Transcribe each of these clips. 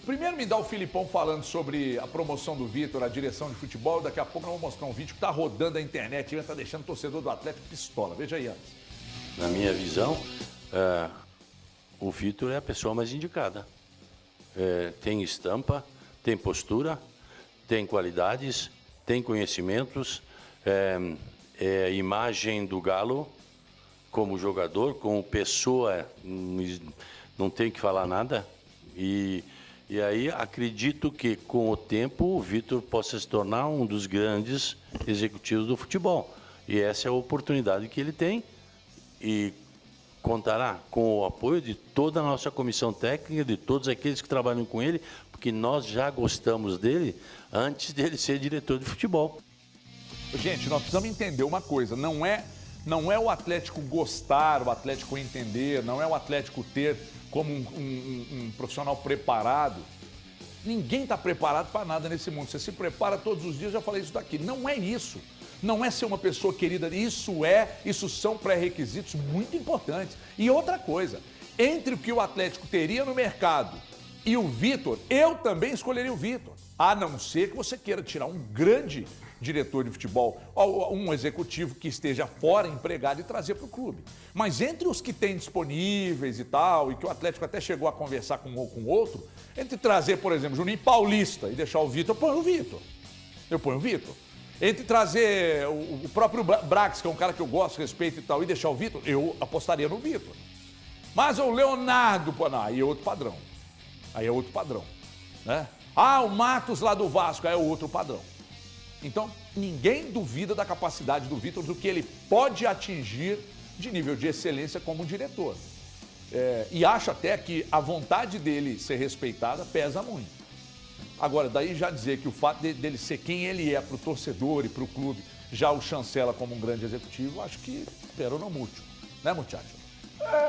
Primeiro me dá o Filipão falando sobre a promoção do Vitor, a direção de futebol. Daqui a pouco nós vamos mostrar um vídeo que está rodando a internet e está deixando o torcedor do Atlético pistola. Veja aí antes. Na minha visão, o Vitor é a pessoa mais indicada. Tem estampa, tem postura, tem qualidades, tem conhecimentos, a imagem do Galo como jogador, como pessoa, não tem que falar nada. E aí acredito que com o tempo o Vitor possa se tornar um dos grandes executivos do futebol. E essa é a oportunidade que ele tem e contará com o apoio de toda a nossa comissão técnica, de todos aqueles que trabalham com ele, porque nós já gostamos dele antes dele ser diretor de futebol. Gente, nós precisamos entender uma coisa, não é o Atlético gostar, o Atlético entender, não é o Atlético ter como um profissional preparado. Ninguém está preparado para nada nesse mundo. Você se prepara todos os dias, já falei isso daqui. Não é isso. Não é ser uma pessoa querida. Isso são pré-requisitos muito importantes. E outra coisa, entre o que o Atlético teria no mercado e o Vitor, eu também escolheria o Vitor. A não ser que você queira tirar um grande diretor de futebol, um executivo que esteja fora empregado e trazer para o clube. Mas entre os que tem disponíveis e tal, e que o Atlético até chegou a conversar com um com outro, entre trazer, por exemplo, Juninho Paulista e deixar o Vitor, eu ponho o Vitor. Eu ponho o Vitor. Entre trazer o próprio Brax, que é um cara que eu gosto, respeito e tal, e deixar o Vitor, eu apostaria no Vitor. Mas o Leonardo, pô, não, aí é outro padrão. Aí é outro padrão, né? O Matos lá do Vasco, aí é outro padrão. Então, ninguém duvida da capacidade do Vitor, do que ele pode atingir de nível de excelência como diretor. E acho até que a vontade dele ser respeitada pesa muito. Agora, daí já dizer que o fato dele ser quem ele é para o torcedor e para o clube já o chancela como um grande executivo, acho que pero não muito. Né, muchacho?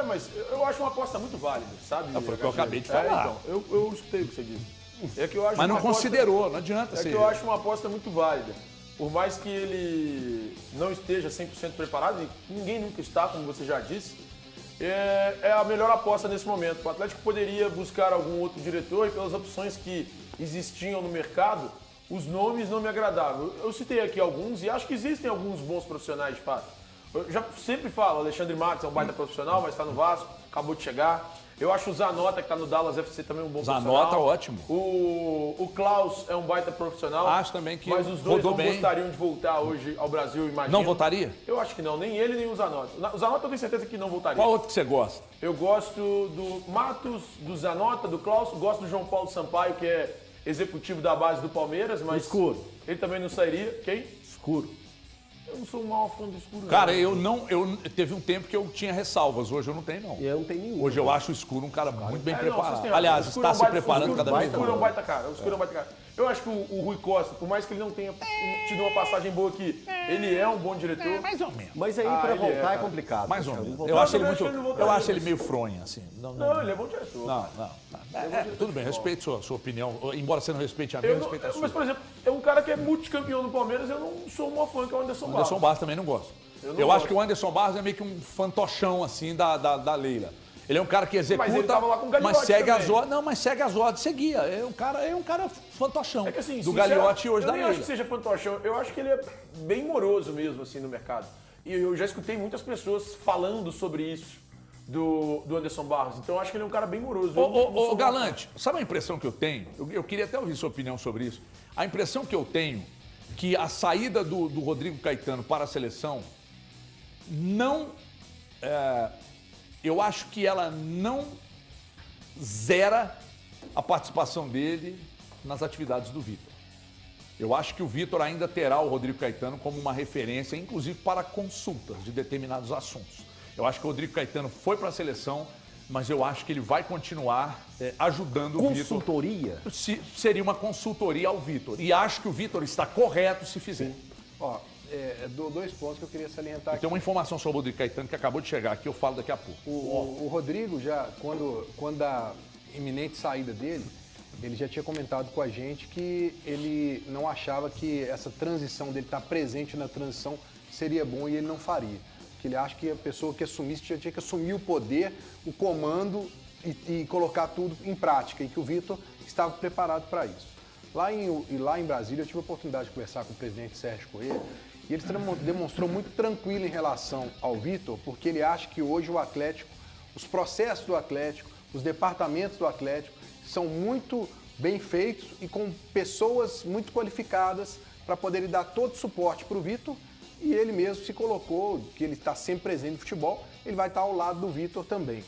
Mas eu acho uma aposta muito válida, sabe? Foi o que eu acabei de falar. Então, eu escutei o que você disse. É que eu acho Mas não uma aposta, considerou, não adianta ser. É que eu acho uma aposta muito válida. Por mais que ele não esteja 100% preparado, e ninguém nunca está, como você já disse, é a melhor aposta nesse momento. O Atlético poderia buscar algum outro diretor e pelas opções que existiam no mercado, os nomes não me agradavam. Eu citei aqui alguns e acho que existem alguns bons profissionais de fato. Eu já sempre falo, Alexandre Matos é um baita profissional, mas está no Vasco, acabou de chegar. Eu acho o Zanota, que está no Dallas FC, também um bom profissional. Zanota, ótimo. O Klaus é um baita profissional. Acho também que mas os dois não bem. Gostariam de voltar hoje ao Brasil, imagina. Não votaria? Eu acho que não, nem ele, nem o Zanota. O Zanota eu tenho certeza que não voltaria. Qual outro que você gosta? Eu gosto do Matos, do Zanota, do Klaus, gosto do João Paulo Sampaio, que é executivo da base do Palmeiras, mas Escuro. Ele também não sairia. Quem? Escuro. Eu não sou um maior fã do escuro, Cara, não. teve um tempo que eu tinha ressalvas, hoje eu não tenho, não. Eu não tenho nenhum. Hoje eu acho o Escuro um cara muito bem Não, preparado. vocês têm razão. Aliás, O Escuro está é um se baita- preparando cada vez O Escuro é um mais. baita cara. O Escuro é um baita cara. Eu acho que o Rui Costa, por mais que ele não tenha tido uma passagem boa aqui, ele é um bom diretor. Mais ou menos. Mas aí pra ele voltar é, é cara. complicado. Mais ou Cara. menos. Voltar- Eu acho ele também muito. acho que ele não votaria, Eu acho ele mas- meio fronha, assim. Não, ele é bom diretor. Não. Tudo bem, respeito sua opinião. Embora você não respeite a minha, Eu eu não- respeito a sua. mas, por exemplo, é um cara que é multicampeão do Palmeiras, eu não sou uma fã, que é o Anderson Barros. Anderson Barros também não gosto. Eu não Eu gosto. acho que o Anderson Barros é meio que um fantochão, assim, da Leila. Ele é um cara que executa, Mas ele tava lá com o Gagliotti mas segue também. as ordens. Não, mas segue as ordens, seguia. É um cara fantochão. É que assim, do Gagliotti e hoje eu da nem Leila. acho que seja fantochão, eu acho que ele é bem moroso mesmo, assim, no mercado. E eu já escutei muitas pessoas falando sobre isso do Anderson Barros, então eu acho que ele é um cara bem moroso. Eu não sou Ô, Galante, sabe a impressão que eu tenho? Eu queria até ouvir sua opinião sobre isso. A impressão que eu tenho que a saída do Rodrigo Caetano para a seleção não... eu acho que ela não zera a participação dele nas atividades do Vitor. Eu acho que o Vitor ainda terá o Rodrigo Caetano como uma referência, inclusive para consultas de determinados assuntos. Eu acho que o Rodrigo Caetano foi para a seleção, mas eu acho que ele vai continuar ajudando o Vitor. Consultoria? Seria uma consultoria ao Vitor. E acho que o Vitor está correto se fizer. Ó, dois pontos que eu queria salientar Tem uma informação sobre o Rodrigo Caetano que acabou de chegar aqui, eu falo daqui a pouco. O Rodrigo já, quando a iminente saída dele, ele já tinha comentado com a gente que ele não achava que essa transição dele estar presente na transição seria bom e ele não faria. Que ele acha que a pessoa que assumisse já tinha que assumir o poder, o comando e colocar tudo em prática. E que o Vitor estava preparado para isso. Lá em Brasília, eu tive a oportunidade de conversar com o presidente Sérgio Coelho, e ele demonstrou muito tranquilo em relação ao Vitor, porque ele acha que hoje o Atlético, os processos do Atlético, os departamentos do Atlético são muito bem feitos e com pessoas muito qualificadas para poderem dar todo o suporte para o Vitor, e ele mesmo se colocou, que ele está sempre presente no futebol, ele vai estar ao lado do Vitor também.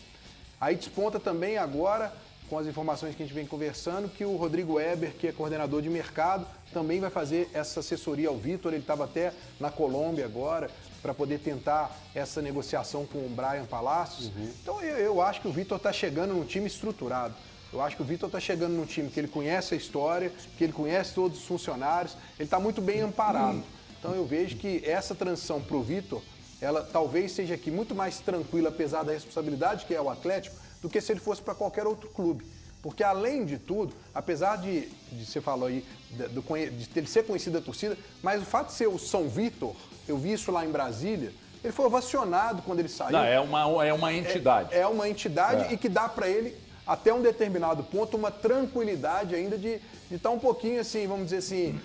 Aí desponta também agora, com as informações que a gente vem conversando, que o Rodrigo Weber, que é coordenador de mercado, também vai fazer essa assessoria ao Vitor. Ele estava até na Colômbia agora para poder tentar essa negociação com o Brian Palacios. Então eu acho que o Vitor está chegando num time estruturado. Eu acho que o Vitor está chegando num time que ele conhece a história, que ele conhece todos os funcionários, ele está muito bem amparado. Então eu vejo que essa transição para o Vitor, ela talvez seja aqui muito mais tranquila, apesar da responsabilidade que é o Atlético, do que se ele fosse para qualquer outro clube. Porque, além de tudo, apesar de você falou aí, de ele ser conhecido da torcida, mas o fato de ser o São Vitor, eu vi isso lá em Brasília, ele foi ovacionado quando ele saiu. Não, é uma entidade. É uma entidade e que dá para ele, até um determinado ponto, uma tranquilidade ainda de estar um pouquinho assim, vamos dizer assim,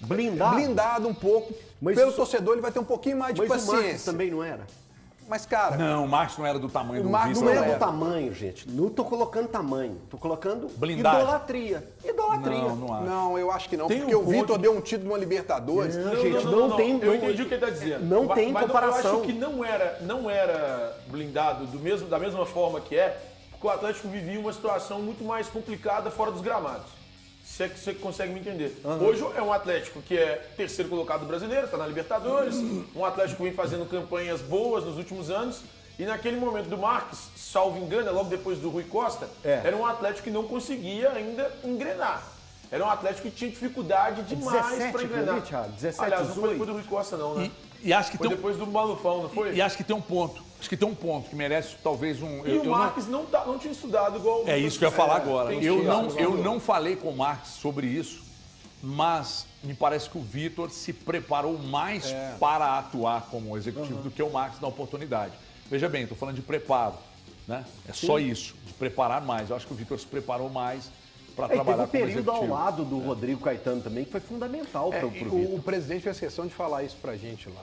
blindado um pouco. Mas pelo torcedor, ele vai ter um pouquinho mais de mas paciência. o Marcos também não era? Mas, cara... Não, o Marcos não era do tamanho do Marcos Vitor. Não é era. do tamanho, gente. Não tô colocando tamanho. Tô colocando Blindagem. idolatria. Idolatria. Não acho. Não, eu acho que não, Tem porque um o Vitor ponto- deu um título numa Libertadores. Não, gente, não tem- Eu entendi o que ele está dizendo. Não tem mas comparação. eu acho que não era blindado da mesma forma que porque o Atlético vivia uma situação muito mais complicada fora dos gramados. Se é que você consegue me entender. Hoje é um Atlético que é terceiro colocado brasileiro, está na Libertadores. Um Atlético que vem fazendo campanhas boas nos últimos anos. E naquele momento do Marques, salvo engano, logo depois do Rui Costa, era um Atlético que não conseguia ainda engrenar. Era um Atlético que tinha dificuldade demais 17 para engrenar. Thiago? 17, Aliás, não foi 18. depois do Rui Costa, não, né? E acho que Foi tem depois do Malufão, não foi? E acho que tem um ponto. Acho que tem um ponto que merece talvez um... E o Marques não tinha estudado igual... É isso que eu ia falar agora. tem Eu estudado. não falei com o Marques sobre isso, mas me parece que o Vitor se preparou mais para atuar como executivo do que o Marques na oportunidade. Veja bem, estou falando de preparo, né? É só isso, de preparar mais. Eu acho que o Vitor se preparou mais para Teve trabalhar um como período ao executivo. lado do Rodrigo Caetano também, que foi fundamental para o Vitor. O presidente fez questão de falar isso pra gente lá,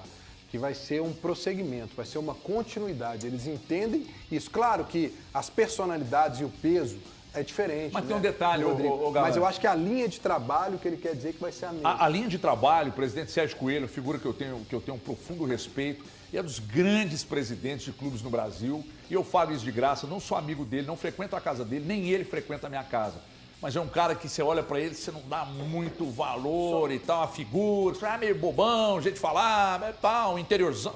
que vai ser um prosseguimento, vai ser uma continuidade. Eles entendem isso. Claro que as personalidades e o peso é diferente. Mas né, tem um detalhe, Rodrigo? ô, Galã. Mas eu acho que a linha de trabalho que ele quer dizer que vai ser a mesma. A linha de trabalho, o presidente Sérgio Coelho, figura que eu tenho um profundo respeito, e é dos grandes presidentes de clubes no Brasil. E eu falo isso de graça, não sou amigo dele, não frequento a casa dele, nem ele frequenta a minha casa. Mas é um cara que você olha pra ele, você não dá muito valor e tal, a figura, você fala, meio bobão, jeito de falar, tal, interiorzão.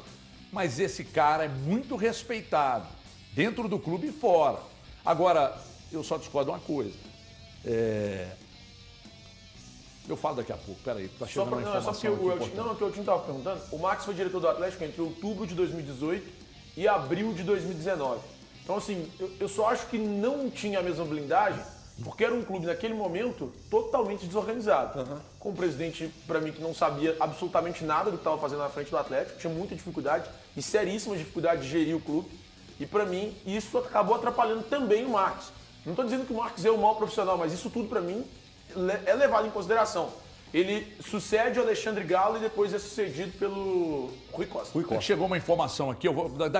Mas esse cara é muito respeitado, dentro do clube e fora. Agora, eu só discordo uma coisa. Eu falo daqui a pouco, peraí, tá chegando uma informação só porque aqui importante. o que eu estava perguntando, o Marques foi diretor do Atlético entre outubro de 2018 e abril de 2019. Então, assim, eu só acho que não tinha a mesma blindagem, porque era um clube, naquele momento, totalmente desorganizado. Com um presidente, para mim, que não sabia absolutamente nada do que estava fazendo na frente do Atlético, tinha muita dificuldade, e seríssima dificuldade de gerir o clube. E, para mim, isso acabou atrapalhando também o Marques. Não estou dizendo que o Marques é um mau profissional, mas isso tudo, para mim, é levado em consideração. Ele sucede o Alexandre Galo e depois é sucedido pelo Rui Costa. Chegou uma informação aqui, eu vou daqui